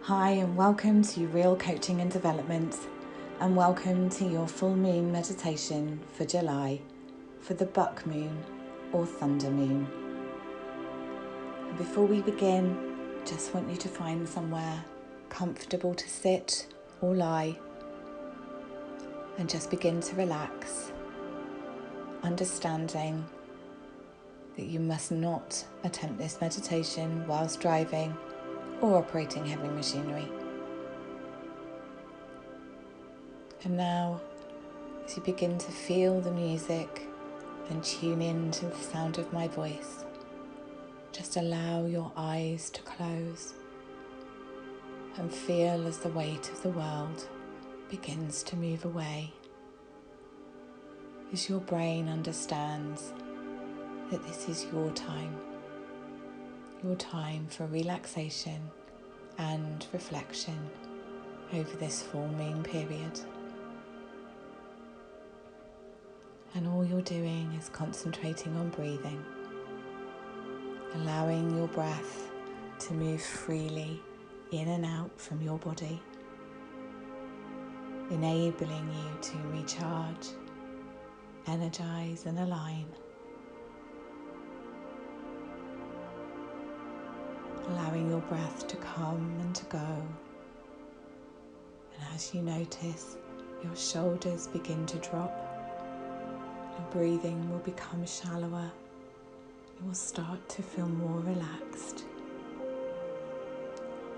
Hi and welcome to Real Coaching and Development, and welcome to your full moon meditation for July, for the buck moon or thunder moon. And before we begin, just want you to find somewhere comfortable to sit or lie and just begin to relax, understanding that you must not attempt this meditation whilst driving or operating heavy machinery. And now, as you begin to feel the music and tune in to the sound of my voice, just allow your eyes to close and feel as the weight of the world begins to move away, as your brain understands that this is your time for relaxation and reflection over this full moon period. And all you're doing is concentrating on breathing, allowing your breath to move freely in and out from your body, enabling you to recharge, energize and align. Allowing your breath to come and to go. And as you notice, your shoulders begin to drop. Your breathing will become shallower. You will start to feel more relaxed.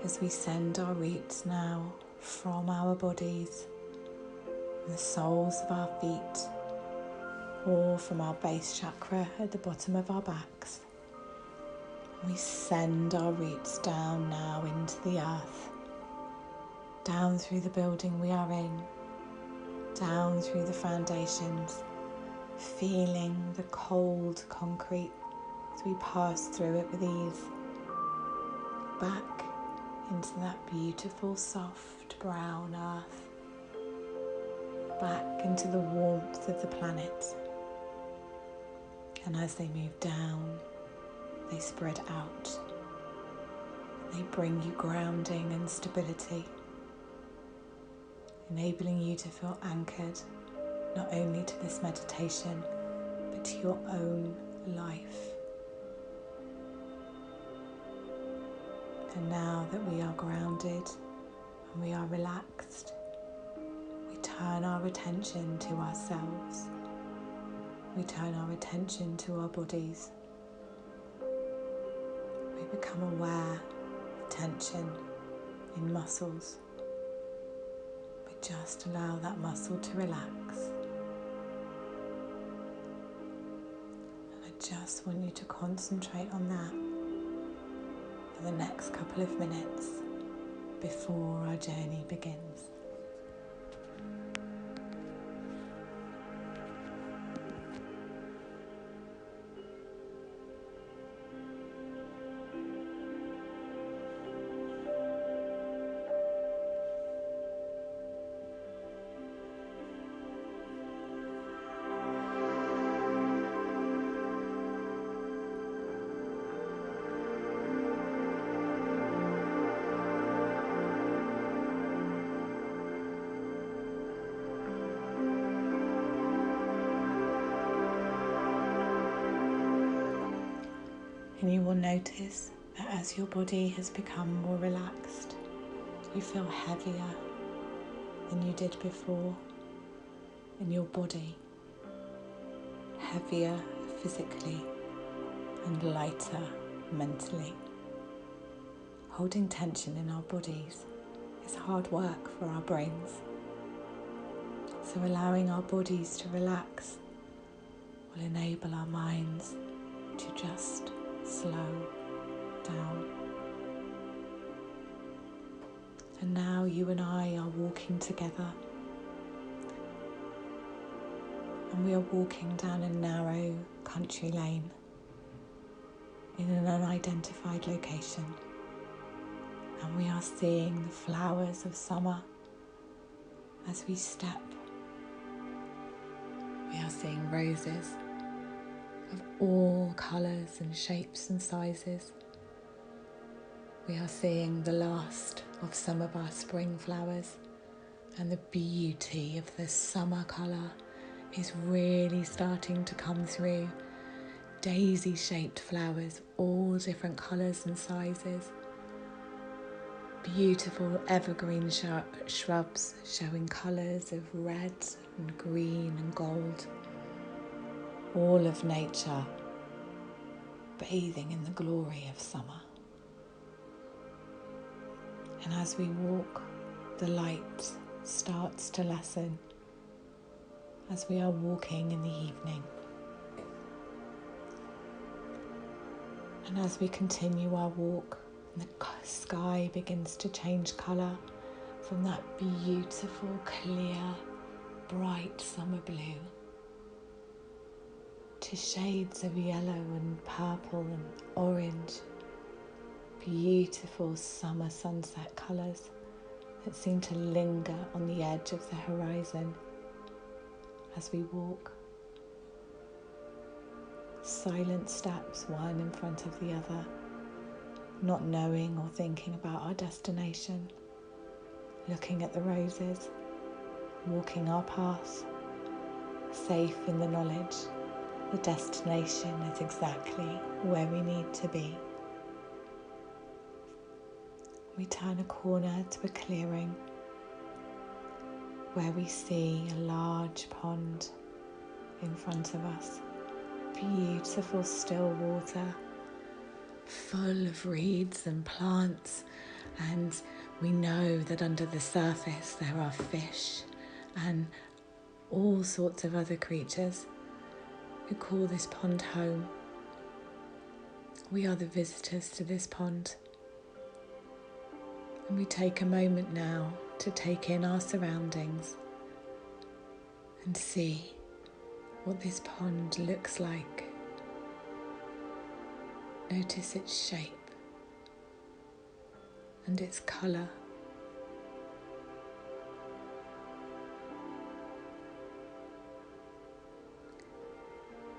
As we send our roots now from our bodies, from the soles of our feet, or from our base chakra at the bottom of our backs, we send our roots down now into the earth, down through the building we are in, down through the foundations, feeling the cold concrete as we pass through it with ease, back into that beautiful soft brown earth, back into the warmth of the planet. And as they move down, they spread out. They bring you grounding and stability, enabling you to feel anchored not only to this meditation, but to your own life. And now that we are grounded and we are relaxed, we turn our attention to ourselves. We turn our attention to our bodies. We become aware of tension in muscles. We just allow that muscle to relax. And I just want you to concentrate on that for the next couple of minutes before our journey begins. And you will notice that as your body has become more relaxed, you feel heavier than you did before in your body, heavier physically and lighter mentally. Holding tension in our bodies is hard work for our brains. So allowing our bodies to relax will enable our minds to just slow down. And now you and I are walking together, and we are walking down a narrow country lane in an unidentified location, and we are seeing the flowers of summer as we step. We are seeing roses of all colours and shapes and sizes. We are seeing the last of some of our spring flowers, and the beauty of the summer colour is really starting to come through. Daisy-shaped flowers, all different colours and sizes. Beautiful evergreen shrubs showing colours of red and green and gold. All of nature bathing in the glory of summer. And as we walk, the light starts to lessen as we are walking in the evening. And as we continue our walk, the sky begins to change colour from that beautiful, clear, bright summer blue to shades of yellow and purple and orange. Beautiful summer sunset colours that seem to linger on the edge of the horizon as we walk. Silent steps, one in front of the other, not knowing or thinking about our destination, looking at the roses, walking our path, safe in the knowledge the destination is exactly where we need to be. We turn a corner to a clearing where we see a large pond in front of us. Beautiful still water, full of reeds and plants, and we know that under the surface there are fish and all sorts of other creatures who call this pond home. We are the visitors to this pond. And we take a moment now to take in our surroundings and see what this pond looks like. Notice its shape and its colour.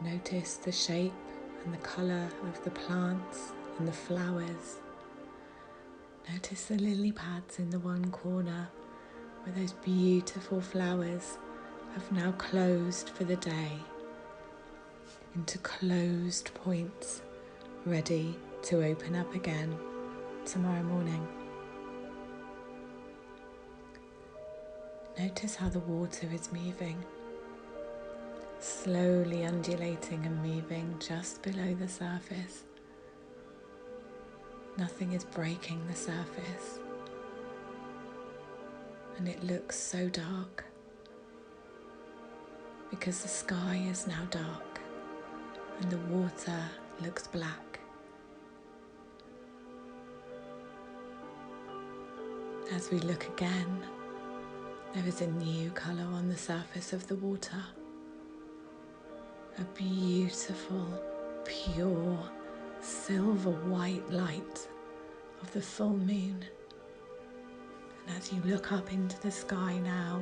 Notice the shape and the colour of the plants and the flowers. Notice the lily pads in the one corner where those beautiful flowers have now closed for the day into closed points, ready to open up again tomorrow morning. Notice how the water is moving, slowly undulating and moving just below the surface. Nothing is breaking the surface, and it looks so dark because the sky is now dark and the water looks black. As we look again, there is a new colour on the surface of the water, a beautiful, pure, silver white light of the full moon. And as you look up into the sky now,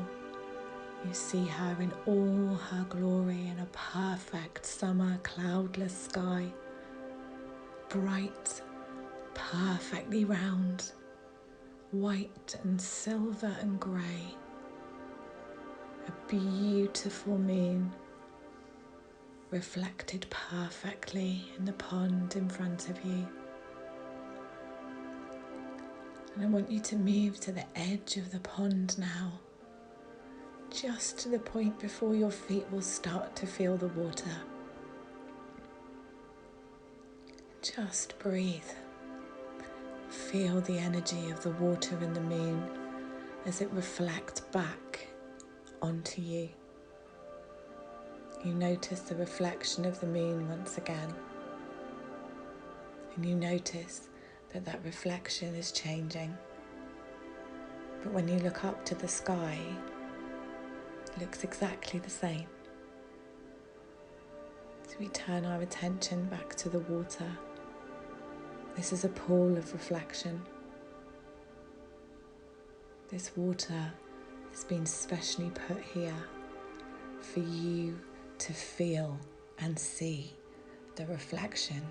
you see her in all her glory in a perfect summer cloudless sky, bright, perfectly round, white and silver and grey, a beautiful moon reflected perfectly in the pond in front of you. And I want you to move to the edge of the pond now, just to the point before your feet will start to feel the water. Just breathe. Feel the energy of the water and the moon as it reflects back onto you. You notice the reflection of the moon once again, and you notice that that reflection is changing. But when you look up to the sky, it looks exactly the same. So we turn our attention back to the water. This is a pool of reflection. This water has been specially put here for you to feel and see the reflection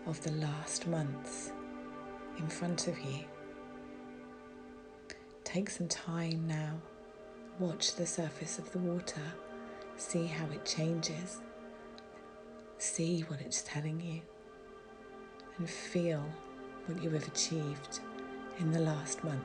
of the last months in front of you. Take some time now. Watch the surface of the water. See how it changes. See what it's telling you. And feel what you have achieved in the last month.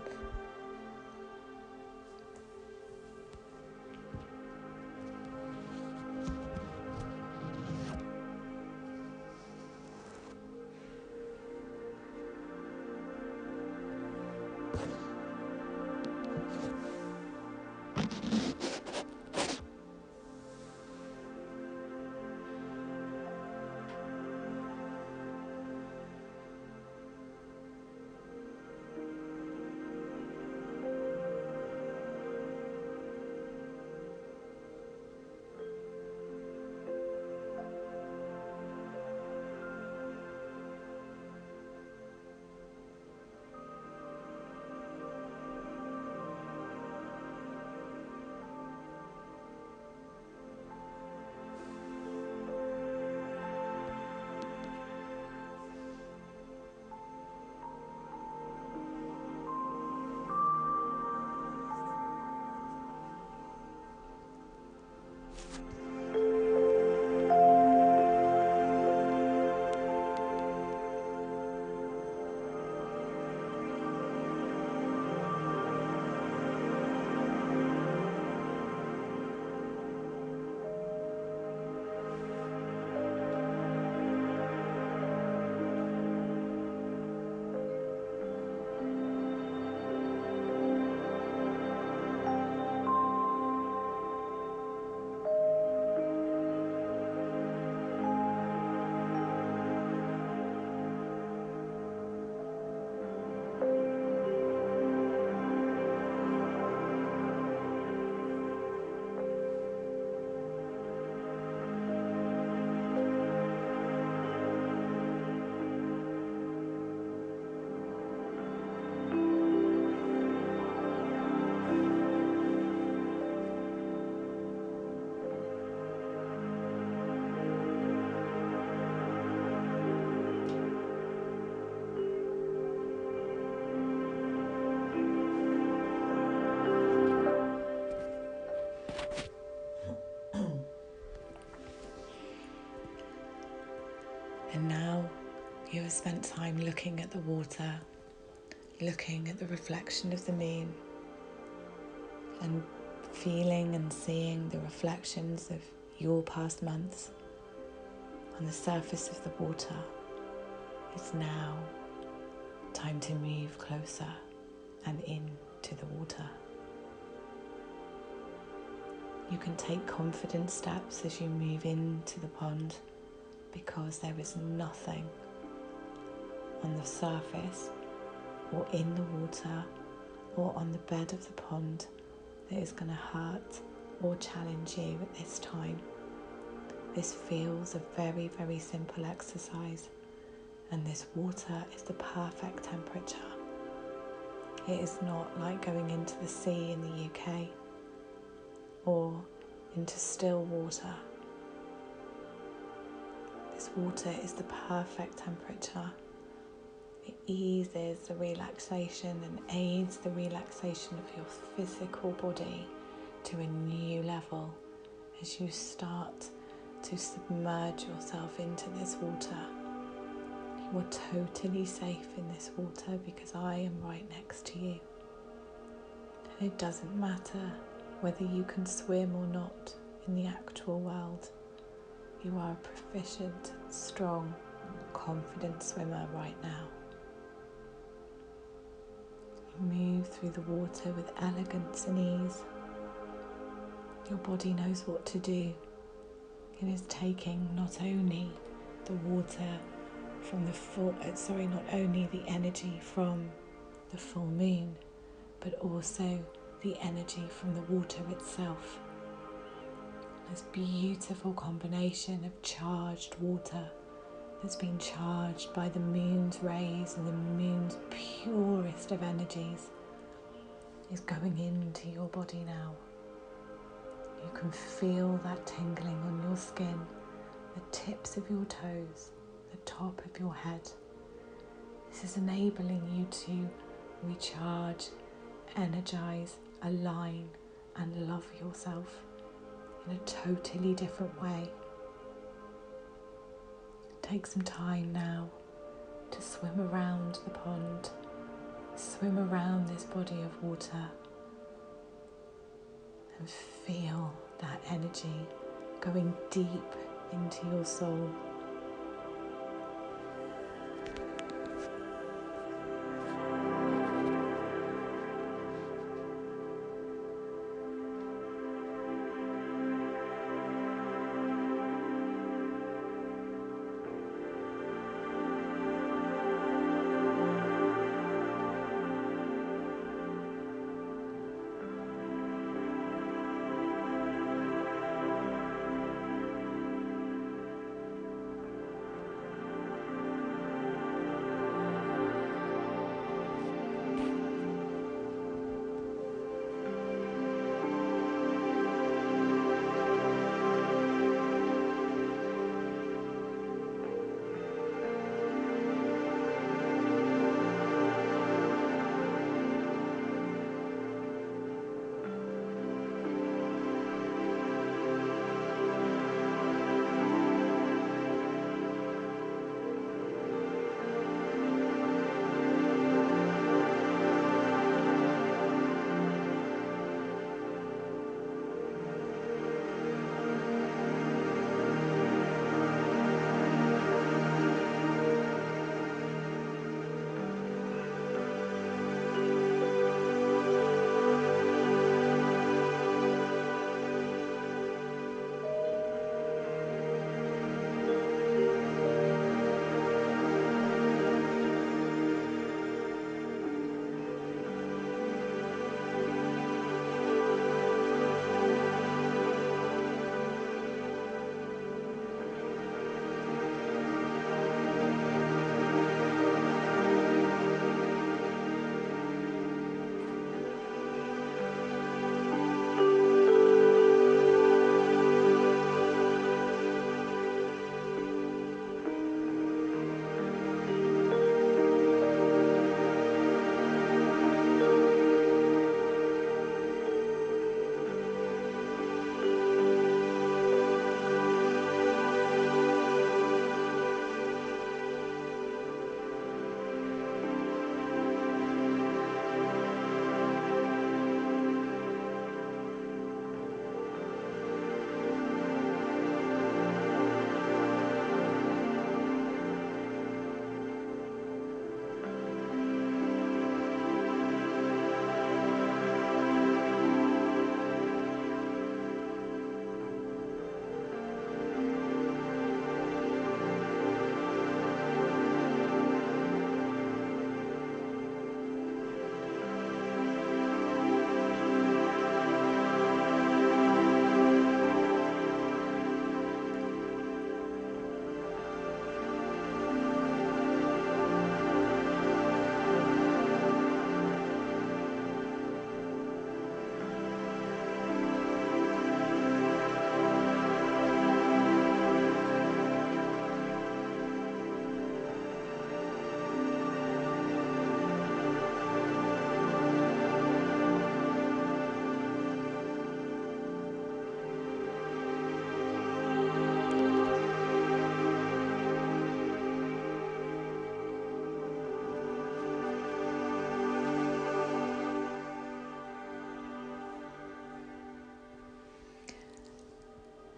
And now you have spent time looking at the water, looking at the reflection of the moon, and feeling and seeing the reflections of your past months on the surface of the water. It's now time to move closer and into the water. You can take confident steps as you move into the pond, because there is nothing on the surface or in the water or on the bed of the pond that is going to hurt or challenge you at this time. This feels a very, very simple exercise, and this water is the perfect temperature. It is not like going into the sea in the UK or into still water. This water is the perfect temperature. It eases the relaxation and aids the relaxation of your physical body to a new level as you start to submerge yourself into this water. You are totally safe in this water because I am right next to you. And it doesn't matter whether you can swim or not in the actual world. You are a proficient, strong, confident swimmer right now. You move through the water with elegance and ease. Your body knows what to do. It is taking not only the water from not only the energy from the full moon, but also the energy from the water itself. This beautiful combination of charged water that's been charged by the moon's rays and the moon's purest of energies is going into your body now. You can feel that tingling on your skin, the tips of your toes, the top of your head. This is enabling you to recharge, energize, align, and love yourself in a totally different way. Take some time now to swim around the pond, swim around this body of water, and feel that energy going deep into your soul.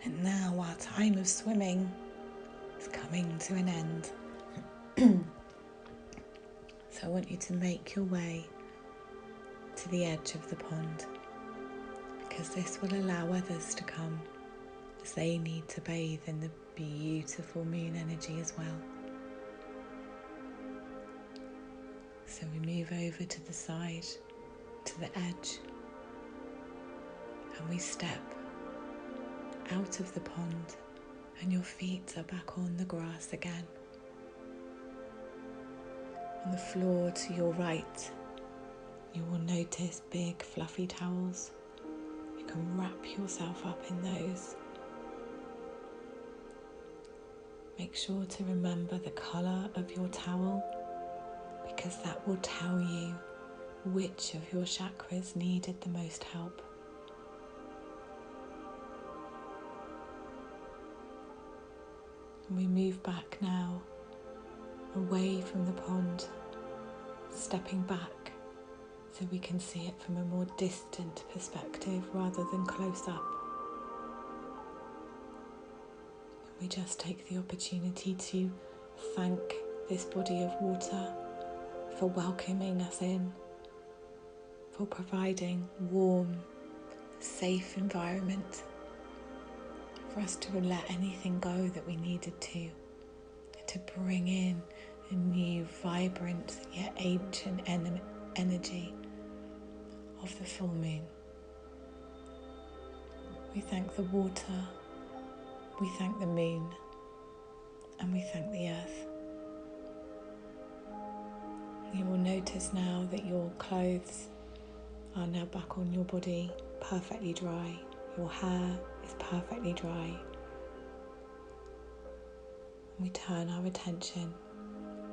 And now our time of swimming is coming to an end. So I want you to make your way to the edge of the pond, because this will allow others to come as they need to bathe in the beautiful moon energy as well. So we move over to the side, to the edge, and we step out of the pond, and your feet are back on the grass again. On the floor to your right, you will notice big fluffy towels. You can wrap yourself up in those. Make sure to remember the colour of your towel. because that will tell you which of your chakras needed the most help. And we move back now, away from the pond, stepping back so we can see it from a more distant perspective rather than close up. We just take the opportunity to thank this body of water for welcoming us in, for providing warm, safe environment for us to let anything go that we needed to bring in a new, vibrant yet ancient energy of the full moon. We thank the water, we thank the moon, and we thank the earth. You will notice now that your clothes are now back on your body, perfectly dry. Your hair is perfectly dry. And we turn our attention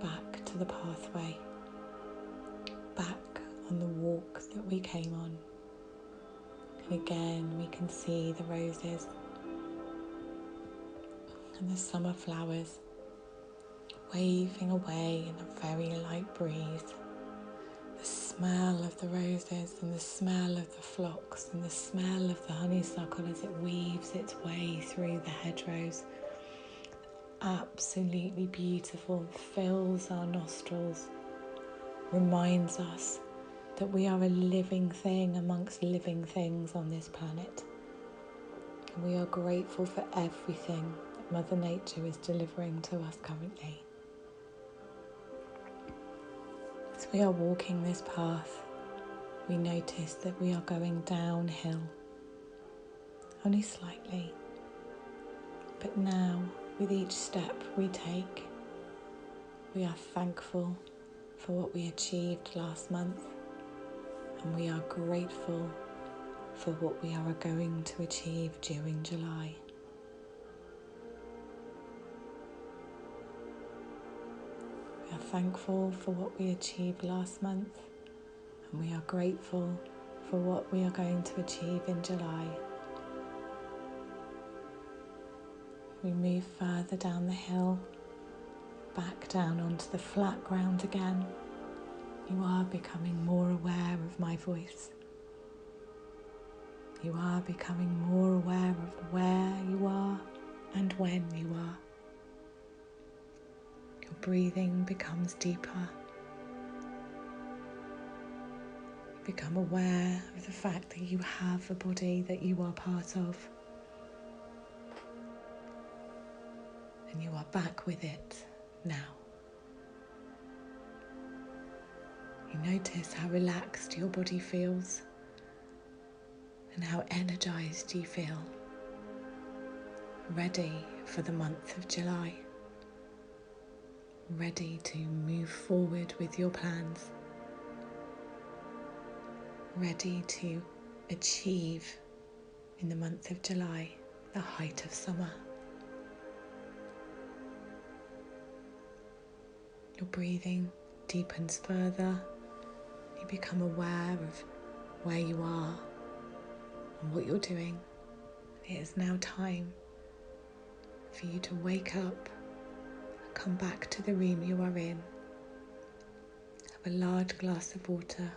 back to the pathway, back on the walk that we came on. And again, we can see the roses and the summer flowers waving away in a very light breeze. The smell of the roses and the smell of the phlox and the smell of the honeysuckle as it weaves its way through the hedgerows. Absolutely beautiful, fills our nostrils, reminds us that we are a living thing amongst living things on this planet. And we are grateful for everything that Mother Nature is delivering to us currently. As we are walking this path, we notice that we are going downhill, only slightly. But now, with each step we take, we are thankful for what we achieved last month, and we are grateful for what we are going to achieve during July. We are thankful for what we achieved last month, and we are grateful for what we are going to achieve in July. We move further down the hill, back down onto the flat ground again. You are becoming more aware of my voice. You are becoming more aware of where you are and when you are. Your breathing becomes deeper. You become aware of the fact that you have a body that you are part of. And you are back with it now. You notice how relaxed your body feels and how energized you feel, ready for the month of July, ready to move forward with your plans, ready to achieve in the month of July the height of summer. Your breathing deepens further. You become aware of where you are and what you're doing. It is now time for you to wake up and come back to the room you are in. Have a large glass of water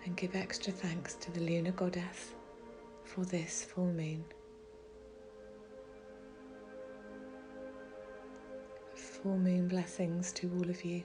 and give extra thanks to the lunar goddess for this full moon. Full moon blessings to all of you.